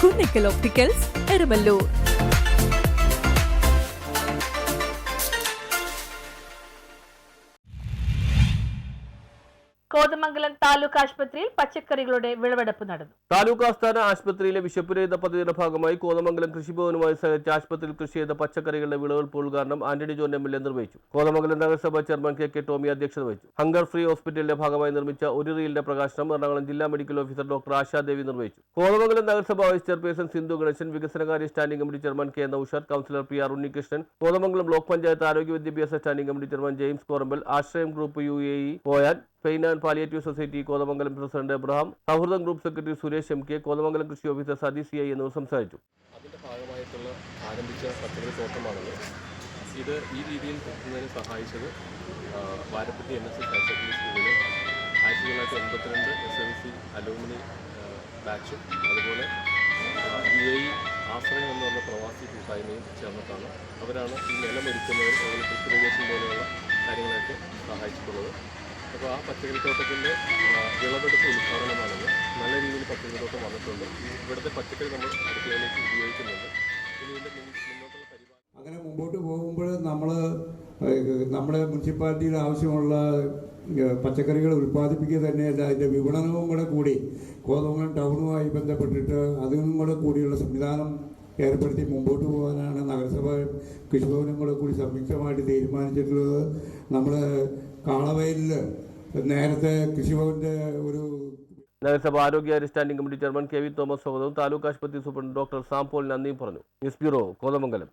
Kunnickal opticals, Eramallur. Kothamangalam taluk ആശുപത്രിയിൽ പച്ചക്കറികളുടെ വിളവെടുപ്പ് നടന്നു. താലൂക്ക് ആസ്ഥാന ആശുപത്രിയിലെ വിശപ്പുരഹിത പദ്ധതിയുടെ ഭാഗമായി കോതമംഗലം കൃഷിഭവനുമായി സഹകരിച്ച് ആശുപത്രിയിൽ കൃഷി ചെയ്ത പച്ചക്കറികളുടെ വിളവെടുപ്പ് ഉദ്ഘാടനം ആന്റണി ജോൺ MLA നിർവഹിച്ചു. കോതമംഗലം നഗരസഭാ ചെയർമാൻ KK ടോമി അധ്യക്ഷത വഹിച്ചു. ഹങ്കർ ഫ്രീ ഹോസ്പിറ്റലിന്റെ ഭാഗമായി നിർമ്മിച്ച ഒരു റീലിന്റെ പ്രകാശനം എറണാകുളം ജില്ലാ മെഡിക്കൽ ഓഫീസർ ഡോക്ടർ ആശാദേവി നിർവഹിച്ചു. കോതമംഗലം നഗരസഭാ വൈസ് ചെയർപേഴ്സൺ സിന്ധു ഗണേശൻ, വികസനകാര്യ standing committee chairman K Noushad, councillor PR Unnikrishnan, Kothamangalam block panchayat ആരോഗ്യ വിദ്യാഭ്യാസ standing committee chairman James Korambal, Ashrayam group UAE Koyan, pain and palliative society Kothamangalam president Abraham, Souhrudam group secretary Suresh MK, Kothamangalam കൃഷി ഓഫീസർ സതീഷ് CI എന്നിവർ സംസാരിച്ചു. അതിൻ്റെ ഭാഗമായിട്ടുള്ള ആരംഭിച്ച പച്ചക്കറി തോട്ടമാണത്. ഇത് ഈ രീതിയിൽ എത്തുന്നതിന് സഹായിച്ചത് വാരപ്പറ്റി NSS ഹയർ സെക്കൻഡറി സ്കൂളിൽ 1982 SLC അലൂമിനി ബാച്ചും അതുപോലെ UAE ആശ്രയം എന്ന് പറഞ്ഞ പ്രവാസി കൂട്ടായ്മയും ചേർന്നിട്ടാണ് അവരാണ് ഈ നിലമൊരുക്കുന്നതിന് അതുപോലെ കൃഷിരേഷൻ പോലെയുള്ള കാര്യങ്ങളൊക്കെ സഹായിച്ചിട്ടുള്ളത്. അപ്പോൾ ആ പച്ചക്കറിത്തോട്ടത്തിൻ്റെ വിളവെടുപ്പ് ഉദ്ഘാടനമാണത്. നല്ല രീതിയിൽ പച്ചക്കറിത്തോട്ടം വന്നിട്ടുണ്ട്. ഇവിടുത്തെ പച്ചക്കറി നമ്മൾ അടുക്കളയിലേക്ക് ഉപയോഗിക്കുന്നുണ്ട്. ഇനി ഇതിൻ്റെ മുന്നോട്ടുള്ള പരിപാടി അങ്ങനെ മുമ്പോട്ട് പോകുമ്പോൾ നമ്മുടെ മുനിസിപ്പാലിറ്റിയിൽ ആവശ്യമുള്ള പച്ചക്കറികൾ ഉൽപ്പാദിപ്പിക്കുക തന്നെയല്ല, അതിൻ്റെ വിപണനവും കൂടെ കൂടി കോതമംഗലം ടൗണുമായി ബന്ധപ്പെട്ടിട്ട് അതിനും കൂടെ കൂടിയുള്ള സംവിധാനം ഏർപ്പെടുത്തി മുമ്പോട്ട് പോകാനാണ് നഗരസഭ കൃഷിഭവനും കൂടെ കൂടി സംയുക്തമായിട്ട് തീരുമാനിച്ചിട്ടുള്ളത്. നമ്മുടെ കാളവയലിൽ നേരത്തെ കൃഷിഭവൻ്റെ ഒരു നഗരസഭ ആരോഗ്യ standing committee chairman KV Thomas സ്വാഗതവും താലൂക്ക് ആശുപത്രി സൂപ്രണ്ട് ഡോക്ടർ സാം പോൾ നന്ദിയും പറഞ്ഞു. News bureau, Kothamangalam.